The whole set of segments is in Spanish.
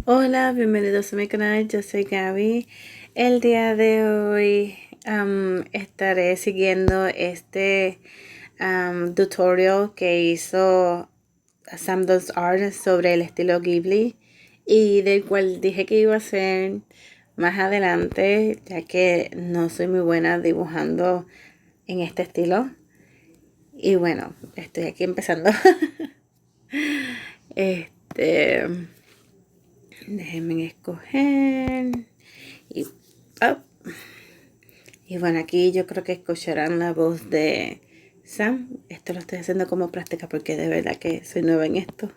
Hola, bienvenidos a mi canal, yo soy Gaby. El día de hoy estaré siguiendo este tutorial que hizo Sam Does Art sobre el estilo Ghibli y del cual dije que iba a hacer más adelante, ya que no soy muy buena dibujando en este estilo. Y bueno, estoy aquí empezando. Este, déjenme escoger y oh, y bueno, aquí yo creo que escucharán la voz de Sam. Esto lo estoy haciendo como práctica porque de verdad que soy nueva en esto.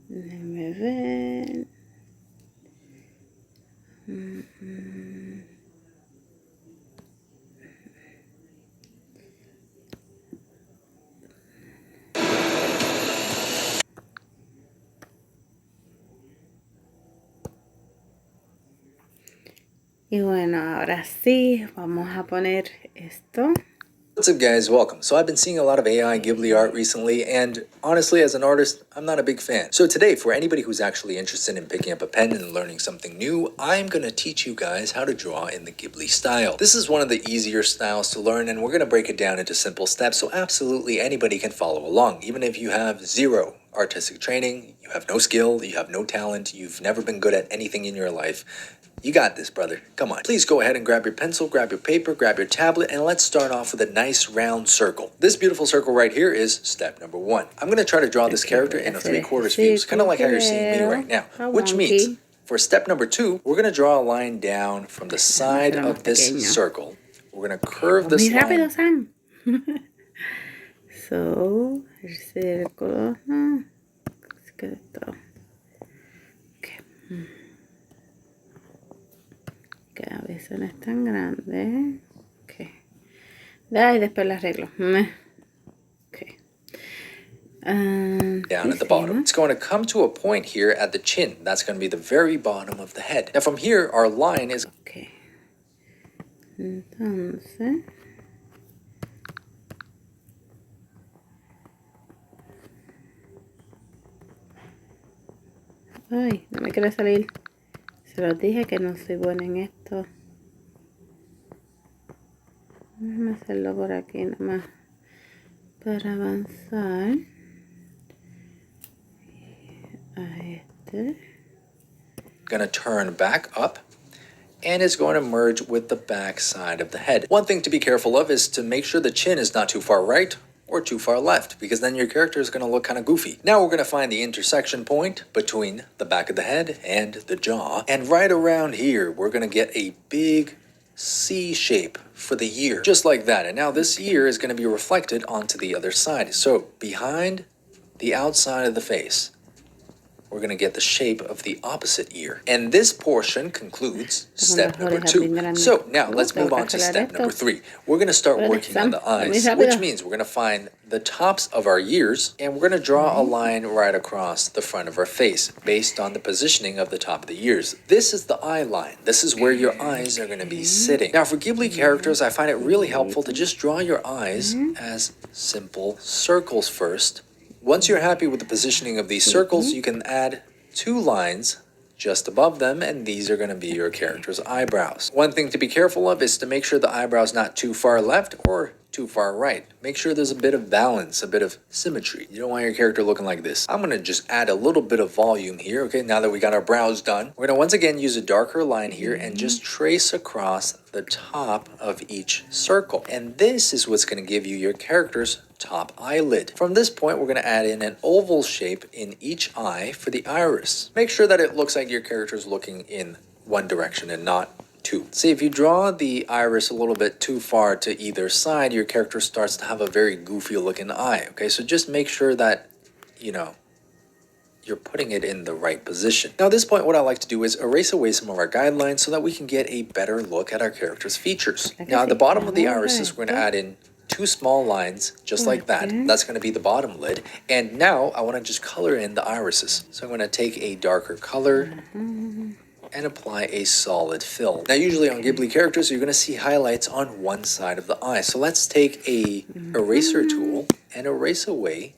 Déjenme ver. Y bueno, ahora sí, vamos a poner esto. What's up guys, welcome. So I've been seeing a lot of AI Ghibli art recently, and honestly as an artist, I'm not a big fan. So today, for anybody who's actually interested in picking up a pen and learning something new, I'm gonna teach you guys how to draw in the Ghibli style. This is one of the easier styles to learn, and we're gonna break it down into simple steps so absolutely anybody can follow along. Even if you have zero artistic training, you have no skill, you have no talent, you've never been good at anything in your life, you got this, brother. Come on. Please go ahead and grab your pencil, grab your paper, grab your tablet, and let's start off with a nice round circle. This beautiful circle right here is step number 1. I'm going to try to draw this character in a 3/4 view, kind of like how you're seeing me right now. Which means, for step number 2, we're going to draw a line down from the side of this circle. We're going to curve this line. Sam. So, el círculo. Okay. Que a veces no es tan grande. Okay. Y después la arreglo. Okay. Down at the bottom. It's going to come to a point here at the chin. That's going to be the very bottom of the head. Now from here, our line is... Okay. Entonces... Ay, no me quiere salir. Se los dije que no soy buena en esto. Déjame hacerlo por aquí nomás. Para avanzar. A este. Gonna turn back up and is going to merge with the back side of the head. One thing to be careful of is to make sure the chin is not too far right or too far left, because then your character is going to look kind of goofy. Now we're going to find the intersection point between the back of the head and the jaw, and right around here we're going to get a big C shape for the ear, just like that. And now this ear is going to be reflected onto the other side. So behind the outside of the face, we're going to get the shape of the opposite ear. And this portion concludes step number 2. So now let's move on to step number 3. We're going to start working on the eyes, which means we're going to find the tops of our ears, and we're going to draw a line right across the front of our face based on the positioning of the top of the ears. This is the eye line. This is where your eyes are going to be sitting. Now for Ghibli characters, I find it really helpful to just draw your eyes as simple circles first. Once you're happy with the positioning of these circles, you can add 2 lines just above them, and these are going to be your character's eyebrows. One thing to be careful of is to make sure the eyebrow's not too far left or too far right. Make sure there's a bit of balance, a bit of symmetry. You don't want your character looking like this. I'm going to just add a little bit of volume here, okay, now that we got our brows done. We're going to once again use a darker line here and just trace across the top of each circle. And this is what's going to give you your character's top eyelid. From this point, we're going to add in an oval shape in each eye for the iris. Make sure that it looks like your character's looking in one direction and not two. See, if you draw the iris a little bit too far to either side, your character starts to have a very goofy looking eye, okay? So just make sure that, you know, you're putting it in the right position. Now at this point, what I like to do is erase away some of our guidelines so that we can get a better look at our character's features. Now at the bottom of the irises, we're going to add in 2 small lines, just like that. That's going to be the bottom lid. And now I want to just color in the irises. So I'm going to take a darker color and apply a solid fill. Now usually on Ghibli characters, you're going to see highlights on one side of the eye. So let's take a eraser tool and erase away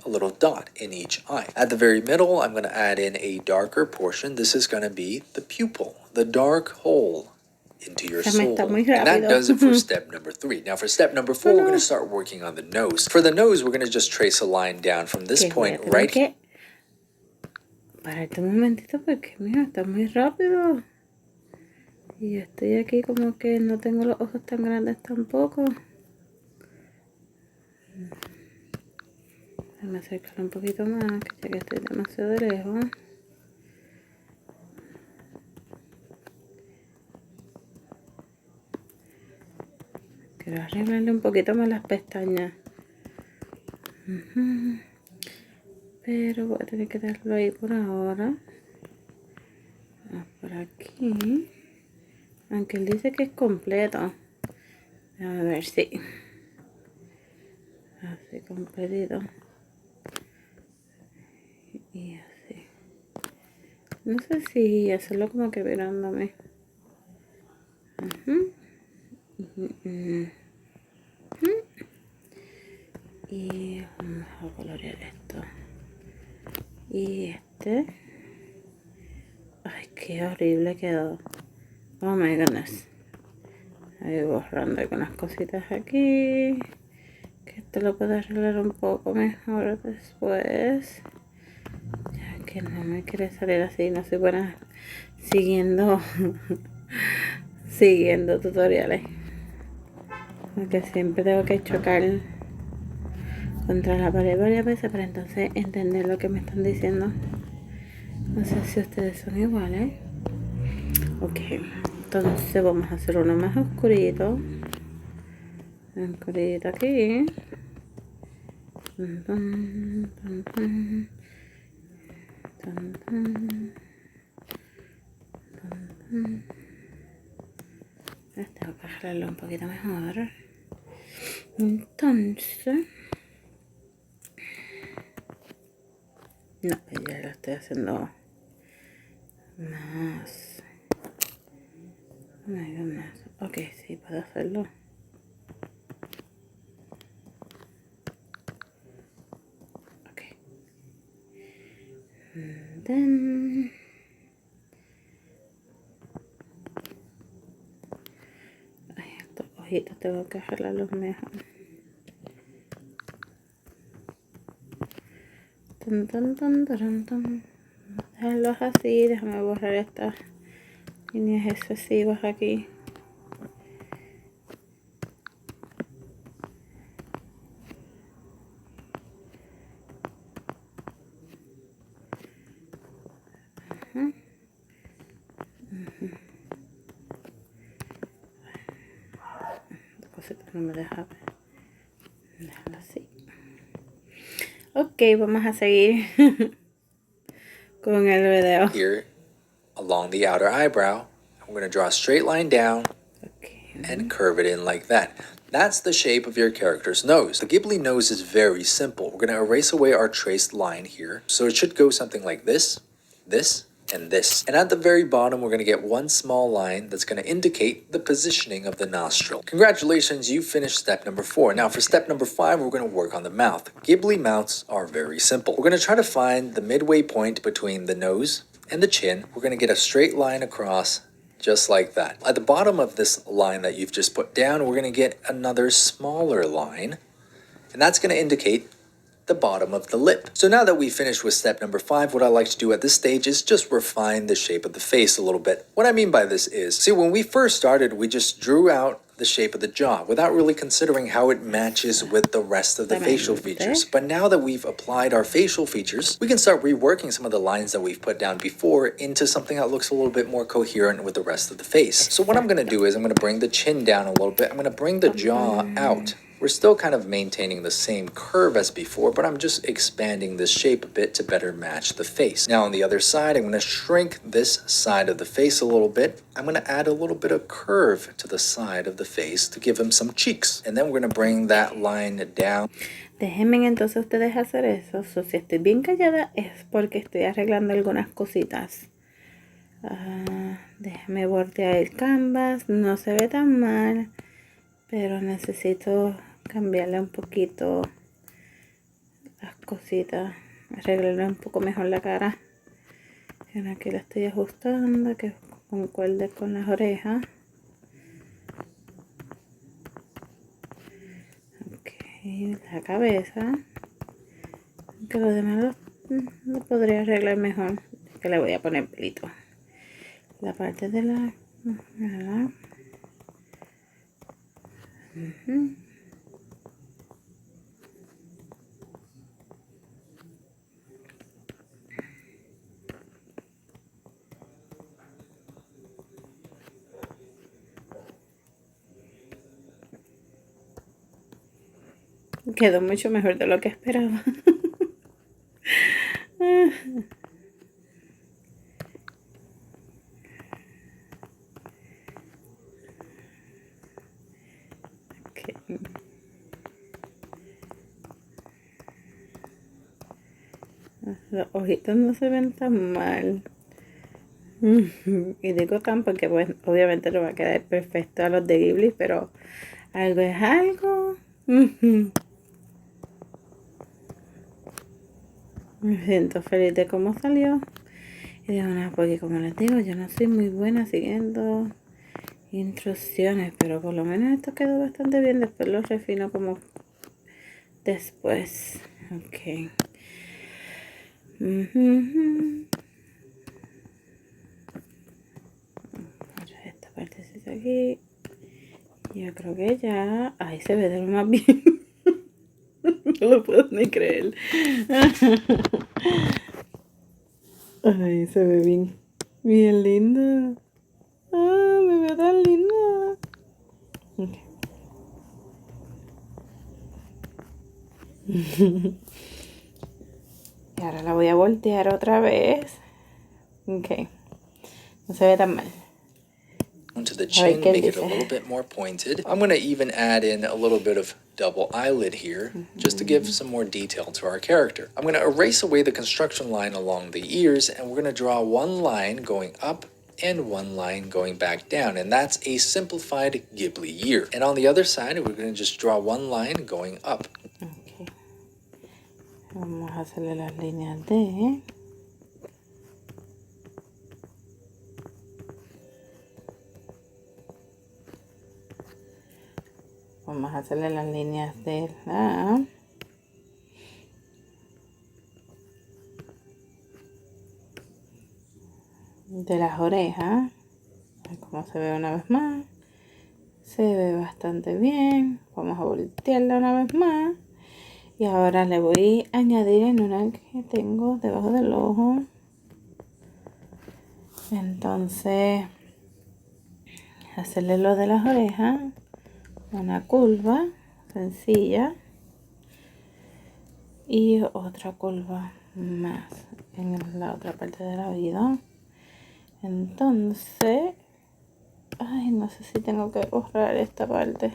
a a little dot in each eye. At the very middle, I'm going to add in a darker portion. This is going to be the pupil, the dark hole into your Se me está soul. muy And that rápido. does it for step number 3. Now for step number 4, we're going to start working on the nose. For the nose, we're going to just trace a line down from this Que voy a point tener right que pararte un momentito porque mira, está muy rápido. Y yo estoy aquí como que no tengo los ojos tan grandes tampoco. Déjame acercarlo un poquito más, que ya que estoy demasiado lejos. Quiero arreglarle un poquito más las pestañas. Pero voy a tener que darlo ahí por ahora. Por aquí. Aunque él dice que es completo. A ver si. Así completito. Y así. No sé si hacerlo como que mirándome. Y vamos a colorear esto. Y este. Ay, qué horrible quedó. Oh my goodness. Ahí borrando algunas cositas aquí. Que esto lo puedo arreglar un poco mejor después. Ya que no me quiere salir así. No soy buena siguiendo siguiendo tutoriales. Porque siempre tengo que chocar contra la pared varias veces para entonces entender lo que me están diciendo. No sé si ustedes son iguales. Ok, entonces vamos a hacer uno más oscurito. Oscurito aquí. Tengo que arreglarlo un poquito mejor. Entonces, no, ya lo estoy haciendo más. Oh my goodness. Ok, sí, puedo hacerlo. Ok. Then, ay, estos ojitos tengo que arreglarlos mejor. Dejarlos así, déjame borrar estas líneas excesivas aquí. Esta cosita no me deja dejarlo así. Ok, vamos a seguir con el video. here along the outer eyebrow. I'm going to draw a straight line down Okay. and curve it in like that. That's the shape of your character's nose. The Ghibli nose is very simple. We're going to erase away our traced line here. So it should go something like this, this, and this. And at the very bottom, we're going to get one small line that's going to indicate the positioning of the nostril. Congratulations, you finished step number 4. Now for step number 5, we're going to work on the mouth. Ghibli mouths are very simple. We're going to try to find the midway point between the nose and the chin. We're going to get a straight line across just like that. At the bottom of this line that you've just put down, we're going to get another smaller line, and that's going to indicate the bottom of the lip. So now that we've finished with step number 5, what I like to do at this stage is just refine the shape of the face a little bit. What I mean by this is, see, when we first started, we just drew out the shape of the jaw without really considering how it matches with the rest of the facial features. But now that we've applied our facial features, we can start reworking some of the lines that we've put down before into something that looks a little bit more coherent with the rest of the face. So what I'm going to do is I'm going to bring the chin down a little bit. I'm going to bring the jaw out. We're still kind of maintaining the same curve as before, but I'm just expanding this shape a bit to better match the face. Now on the other side, I'm going to shrink this side of the face a little bit. I'm going to add a little bit of curve to the side of the face to give him some cheeks. And then we're going to bring that line down. Déjenme entonces ustedes hacer eso. So, si estoy bien callada es porque estoy arreglando algunas cositas. Déjame voltear el canvas. No se ve tan mal, pero necesito cambiarle un poquito las cositas, arreglarle un poco mejor la cara. Y aquí la estoy ajustando, que concuerde con las orejas. Ok, la cabeza. Que lo demás lo podría arreglar mejor. Que le voy a poner pelito. La parte de la... Quedó mucho mejor de lo que esperaba. Okay. Los ojitos no se ven tan mal. Y digo tan porque pues obviamente no va a quedar perfecto a los de Ghibli, pero algo es algo. Me siento feliz de cómo salió. Y digo, no, porque como les digo, yo no soy muy buena siguiendo instrucciones, pero por lo menos esto quedó bastante bien. Después lo refino como después. Ok. Esta partecita aquí. Yo creo que ya. Ahí se ve de lo más bien. No lo puedo ni creer. Ay, se ve bien. Bien linda. Ah, me veo tan linda. Okay. Y ahora la voy a voltear otra vez. Ok. No se ve tan mal. To the chin, make it a little bit more pointed. I'm going to even add in a little bit of double eyelid here, just to give some more detail to our character. I'm going to erase away the construction line along the ears, and we're going to draw one line going up and one line going back down, and that's a simplified Ghibli ear. And on the other side, we're going to just draw one line going up. Okay. Vamos a hacerle las líneas de... Vamos a hacerle las líneas de la... de las orejas. Como se ve una vez más. Se ve bastante bien. Vamos a voltearla una vez más. Y ahora le voy a añadir en una que tengo debajo del ojo. Entonces, hacerle lo de las orejas. Una curva sencilla. Y otra curva más en la otra parte del oído. Entonces, ay, no sé si tengo que borrar esta parte.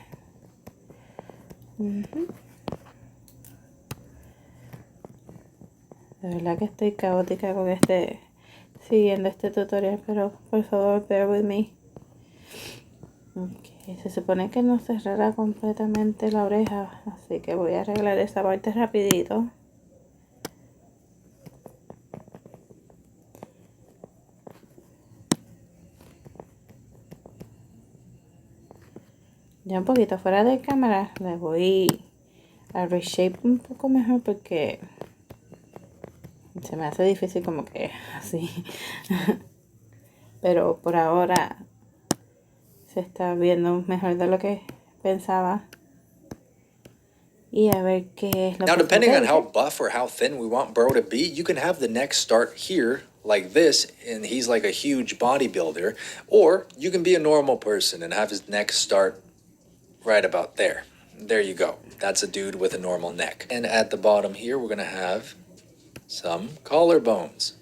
De verdad que estoy caótica con siguiendo este tutorial, pero por favor, bear with me. Okay, se supone que no cerrará completamente la oreja, así que voy a arreglar esa parte rapidito. Ya un poquito fuera de cámara le voy a reshape un poco mejor porque se me hace difícil como que así. Pero por ahora se está viendo mejor de lo que pensaba. Y a ver qué es lo Now, que depending on how buff or how thin we want Burrow to be, you can have the neck start here like this, and he's like a huge bodybuilder, or you can be a normal person and have his neck start right about there. There you go. That's a dude with a normal neck. And at the bottom here, we're going to have some collarbones.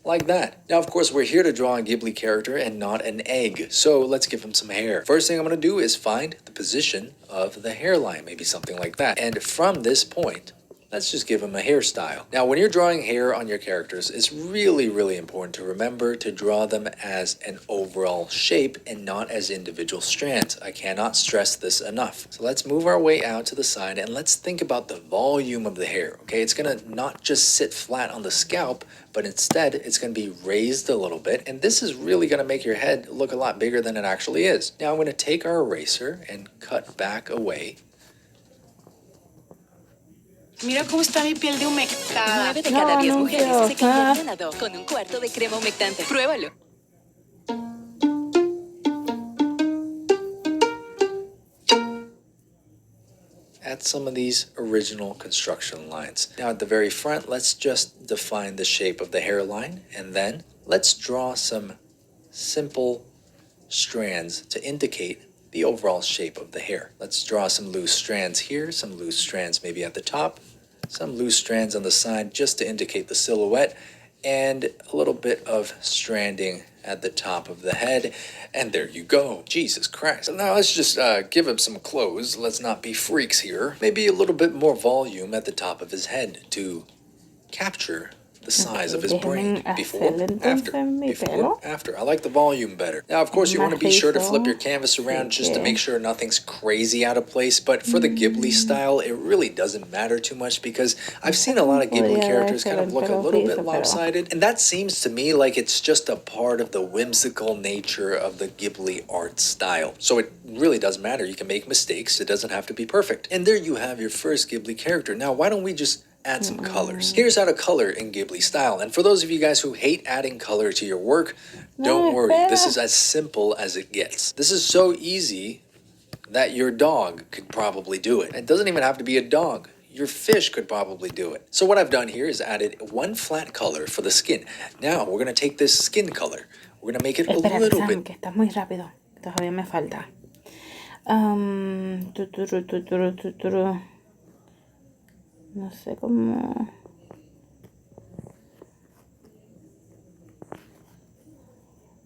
Like that. Now, of course, we're here to draw a Ghibli character and not an egg, so let's give him some hair. First thing I'm going to do is find the position of the hairline, maybe something like that. And from this point, Let's just give him a hairstyle. Now, when you're drawing hair on your characters, it's really, really important to remember to draw them as an overall shape and not as individual strands. I cannot stress this enough. So let's move our way out to the side and let's think about the volume of the hair, okay? It's gonna not just sit flat on the scalp, but instead it's gonna be raised a little bit, and this is really gonna make your head look a lot bigger than it actually is. Now I'm gonna take our eraser and cut back away. Mira cómo está mi piel de humectada. 9 de cada 10 mujeres se Ah. cambian a Dove con un cuarto de crema humectante. Pruébalo. At some of these original construction lines. Now at the very front, let's just define the shape of the hairline, and then let's draw some simple strands to indicate the overall shape of the hair. Let's draw some loose strands here, some loose strands maybe at the top, some loose strands on the side just to indicate the silhouette, and a little bit of stranding at the top of the head. And there you go. Jesus Christ. So now let's just give him some clothes. Let's not be freaks here. Maybe a little bit more volume at the top of his head to capture the size of his brain. Before, after. I like the volume better. Now, of course, you want to be sure to flip your canvas around just to make sure nothing's crazy out of place. But for the Ghibli style, it really doesn't matter too much because I've seen a lot of Ghibli characters kind of look a little bit lopsided. And that seems to me like it's just a part of the whimsical nature of the Ghibli art style. So it really doesn't matter. You can make mistakes. It doesn't have to be perfect. And there you have your first Ghibli character. Now, why don't we just add some colors? Here's how to color in Ghibli style. And for those of you guys who hate adding color to your work, don't worry. This is as simple as it gets. This is so easy that your dog could probably do it. It doesn't even have to be a dog. Your fish could probably do it. So what I've done here is added one flat color for the skin. Now we're going to take this skin color. We're going to make it a little bit. Que está muy rápido. Todavía me falta. No sé cómo.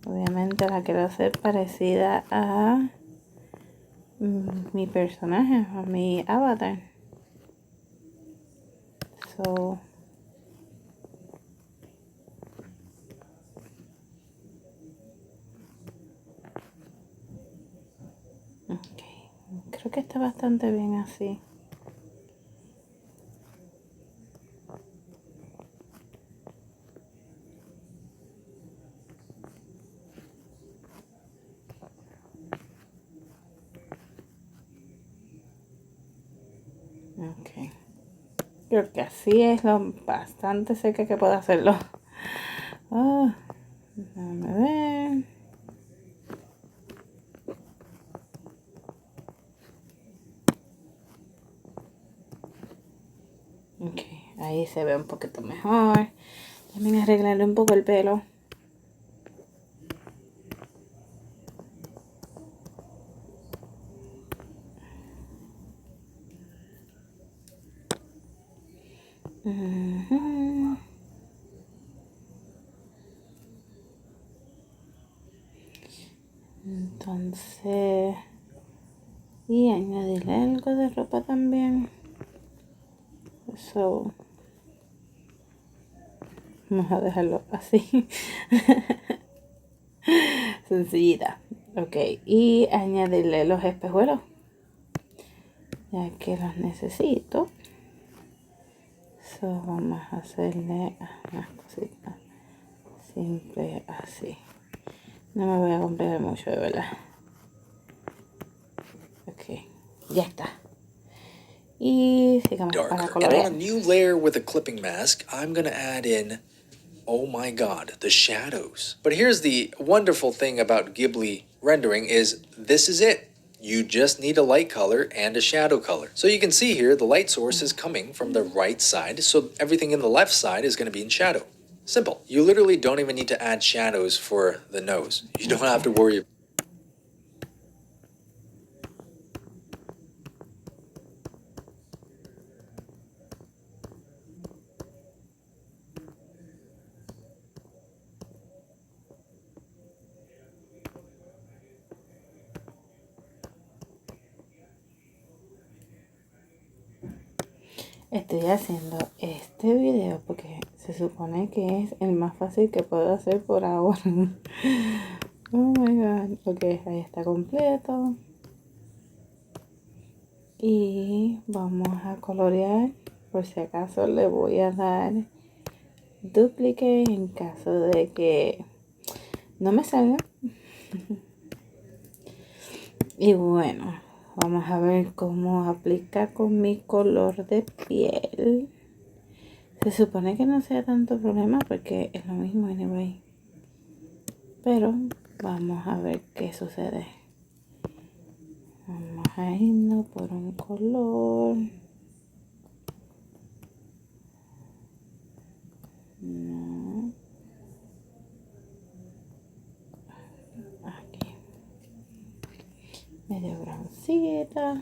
Obviamente la quiero hacer parecida a mi personaje, a mi avatar. So. Okay. Creo que está bastante bien así. Ok. Creo que así es lo bastante cerca que puedo hacerlo. Déjame ver. Ok, ahí se ve un poquito mejor. También arreglarle un poco el pelo. Entonces, y añadirle algo de ropa también. Eso, vamos a dejarlo así. Sencillita. Ok, y añadirle los espejuelos, ya que los necesito. So, vamos a hacerle unas cositas simples así. No me voy a complicar mucho, de verdad. Ok, ya está. Y sigamos para Darker. And colorear. on a new layer with a clipping mask, I'm going to add in, oh my god, the shadows. But here's the wonderful thing about Ghibli rendering is this is it. You just need a light color and a shadow color. So you can see here the light source is coming from the right side, so everything in the left side is going to be in shadow. Simple. You literally don't even need to add shadows for the nose. You don't have to worry. estoy haciendo este video porque se supone que es el más fácil que puedo hacer por ahora. Oh my god. Ok, ahí está completo. Y vamos a colorear. Por si acaso le voy a dar duplicate en caso de que no me salga. Y bueno, vamos a ver cómo aplica con mi color de piel. Se supone que no sea tanto problema porque es lo mismo anyway. Pero vamos a ver qué sucede. Vamos a irnos por un color. No. Aquí. Medio broncita.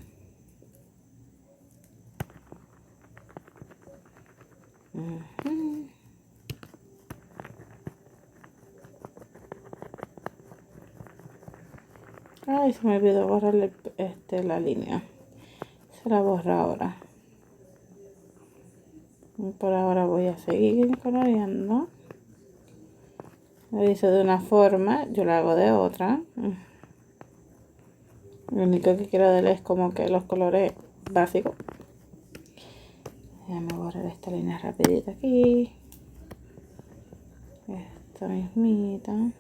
Ay, se me olvidó borrarle la línea. Se la borro ahora. Por ahora voy a seguir coloreando. Lo hice de una forma, yo lo hago de otra. Lo único que quiero darle es como que los colores básicos. Déjame borrar esta línea rapidita aquí. Esta mismita.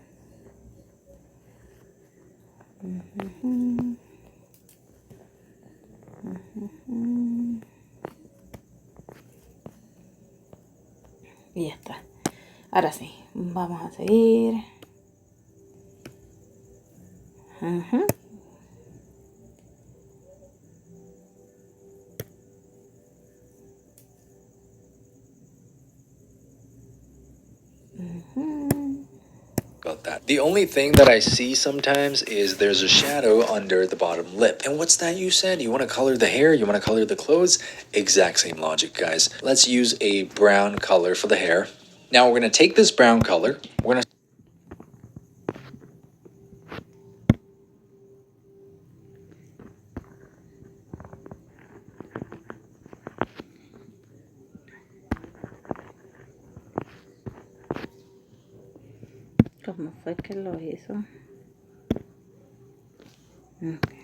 Y ya está. Ahora sí, vamos a seguir. About that. The only thing that I see sometimes is there's a shadow under the bottom lip. And what's that you said? You want to color the hair? You want to color the clothes? Exact same logic, guys. Let's use a brown color for the hair. Now we're going to take this brown color. We're going to ¿Cómo fue que lo hizo? Okay.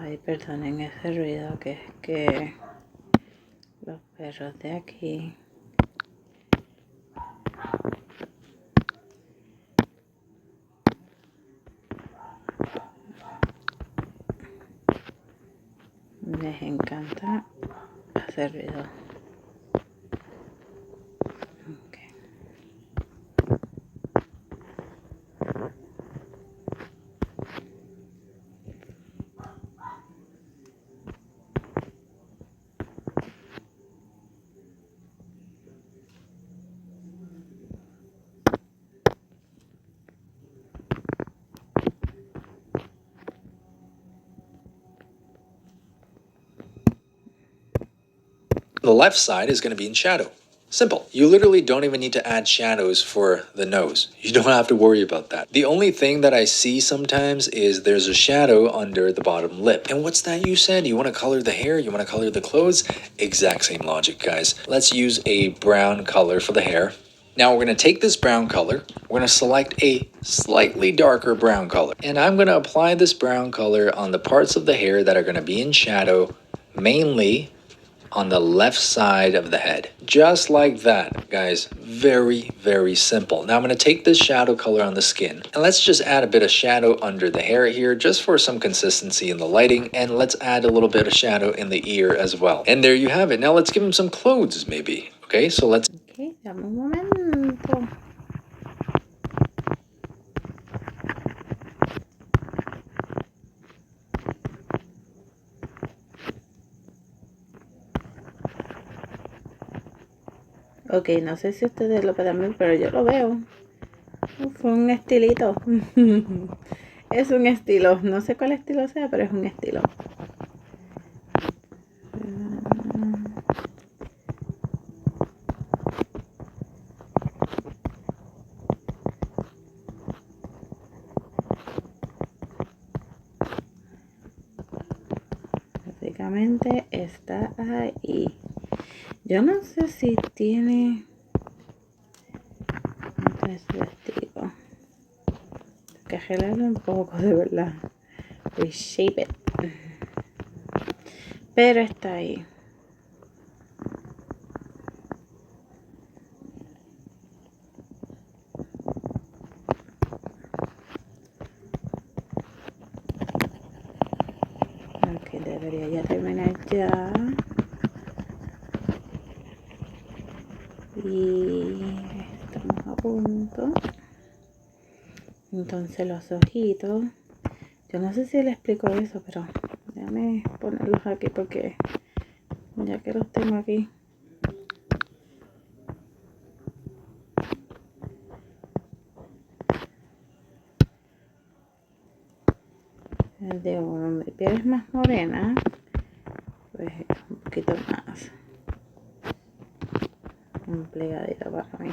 Ay, perdonen ese ruido que es que los perros de aquí les encanta hacer ruido. Okay. the left side is going to be in shadow. Simple. You literally don't even need to add shadows for the nose. You don't have to worry about that. The only thing that I see sometimes is there's a shadow under the bottom lip. And what's that you said? You want to color the hair? You want to color the clothes? Exact same logic, guys. Let's use a brown color for the hair. Now we're going to take this brown color. We're going to select a slightly darker brown color. And I'm going to apply this brown color on the parts of the hair that are going to be in shadow, mainly on the left side of the head. Just like that, guys. Very, very simple. Now I'm going to take this shadow color on the skin and let's just add a bit of shadow under the hair here just for some consistency in the lighting, and let's add a little bit of shadow in the ear as well. And there you have it. Now let's give him some clothes maybe. Okay, so let's... Okay, dame un momento. Ok, no sé si ustedes lo pueden ver, pero yo lo veo. Fue un estilito. Es un estilo. No sé cuál estilo sea, pero es un estilo. Básicamente está ahí. Yo no sé si tiene... Testigo. Que arreglarlo un poco, de verdad. Reshape it. Pero está ahí. Ok, debería ya terminar ya. Y estamos a punto. Entonces los ojitos. Yo no sé si le explico eso, pero déjame ponerlos aquí porque ya que los tengo aquí. El de uno, mi piel es más morena, pues un poquito más un plegadito para mí.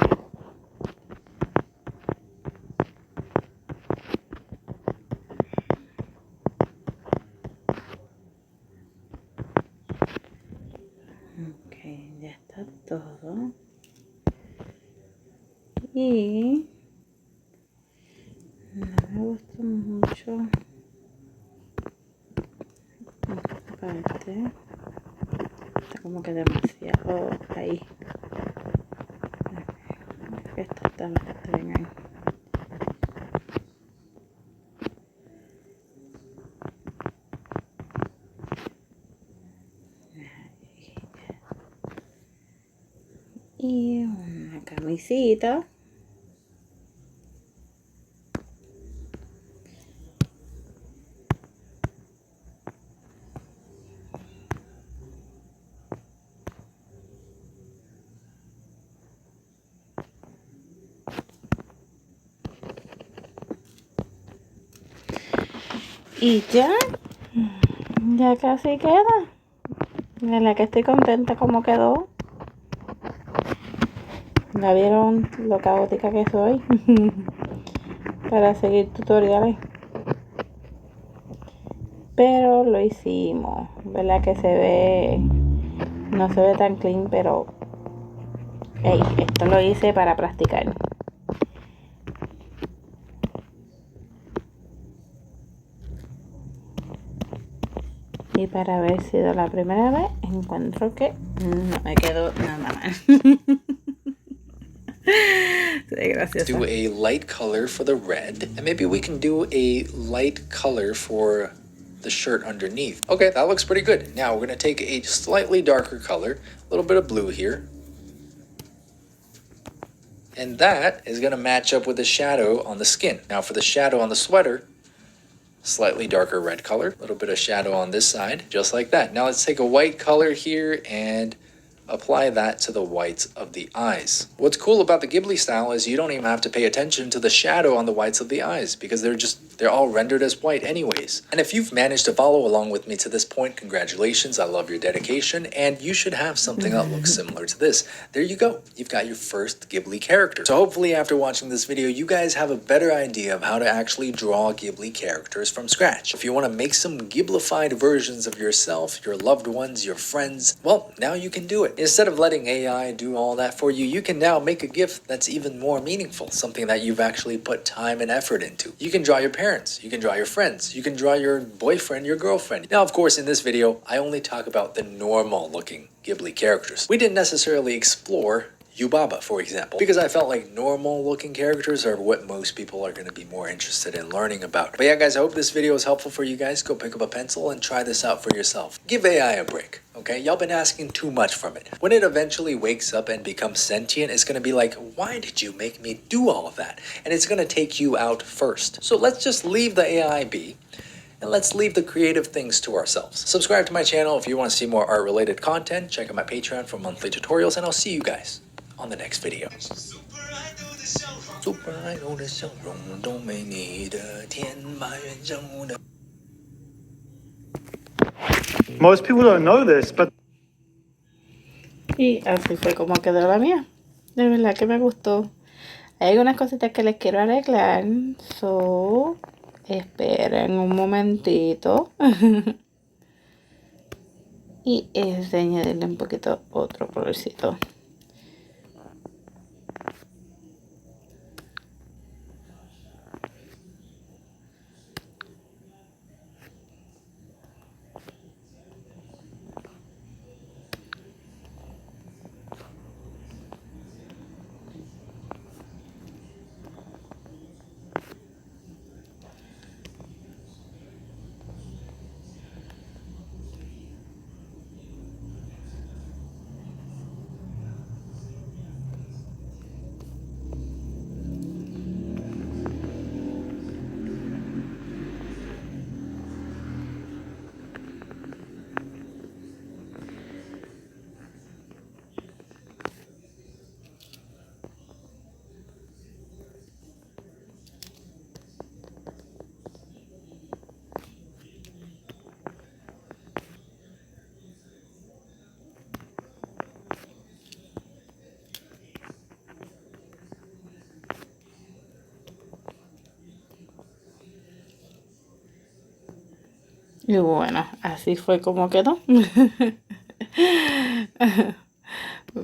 Ok, ya está todo. Y no me gustó mucho esta parte. Está como que demasiado ahí. Esta está bastante bien ahí. Y una camisita. Y ya casi queda. De la que estoy contenta como quedó. ¿Ya vieron lo caótica que soy? Para seguir tutoriales. Pero lo hicimos. ¿Verdad que se ve? No se ve tan clean, pero hey, esto lo hice para practicar. Y para haber sido la primera vez, encuentro que no me quedó nada mal. Let's do a light color for the red, and maybe we can do a light color for the shirt underneath. Okay, that looks pretty good. Now we're going to take a slightly darker color, a little bit of blue here. And that is going to match up with the shadow on the skin. Now for the shadow on the sweater, slightly darker red color, a little bit of shadow on this side, just like that. Now let's take a white color here and apply that to the whites of the eyes. What's cool about the Ghibli style is you don't even have to pay attention to the shadow on the whites of the eyes because they're all rendered as white anyways. And if you've managed to follow along with me to this point, congratulations, I love your dedication, and you should have something that looks similar to this. There you go, you've got your first Ghibli character. So hopefully after watching this video, you guys have a better idea of how to actually draw Ghibli characters from scratch. If you want to make some Ghiblified versions of yourself, your loved ones, your friends, well, now you can do it. Instead of letting AI do all that for you, you can now make a GIF that's even more meaningful, something that you've actually put time and effort into. You can draw your parents, you can draw your friends, you can draw your boyfriend, your girlfriend. Now, of course, in this video, I only talk about the normal looking Ghibli characters. We didn't necessarily explore Yubaba, for example, because I felt like normal looking characters are what most people are going to be more interested in learning about. But yeah, guys, I hope this video is helpful for you guys. Go pick up a pencil and try this out for yourself. Give AI a break, okay? Y'all been asking too much from it. When it eventually wakes up and becomes sentient, it's going to be like, why did you make me do all of that? And it's going to take you out first. So let's just leave the AI be. And let's leave the creative things to ourselves. Subscribe to my channel if you want to see more art-related content. Check out my Patreon for monthly tutorials, and I'll see you guys on the next video. 左白肉的笑容都没你的甜，埋怨生物的。 Most people don't know this, but Y así fue como quedó la mía. De verdad que me gustó. Hay algunas cositas que les quiero arreglar. So, esperen un momentito. Y es de añadirle un poquito otro colorcito. Y bueno, así fue como quedó. Me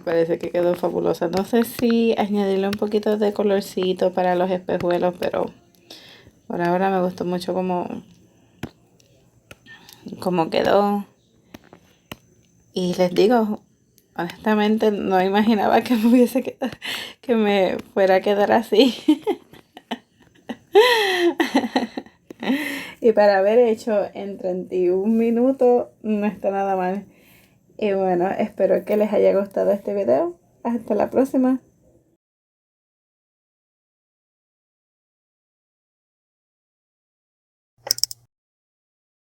parece que quedó fabulosa. No sé si añadirle un poquito de colorcito para los espejuelos, pero por ahora me gustó mucho como quedó. Y les digo, honestamente no imaginaba que que me fuera a quedar así. Y para haber hecho en 31 minutos no está nada mal. Y bueno, espero que les haya gustado este video. Hasta la próxima.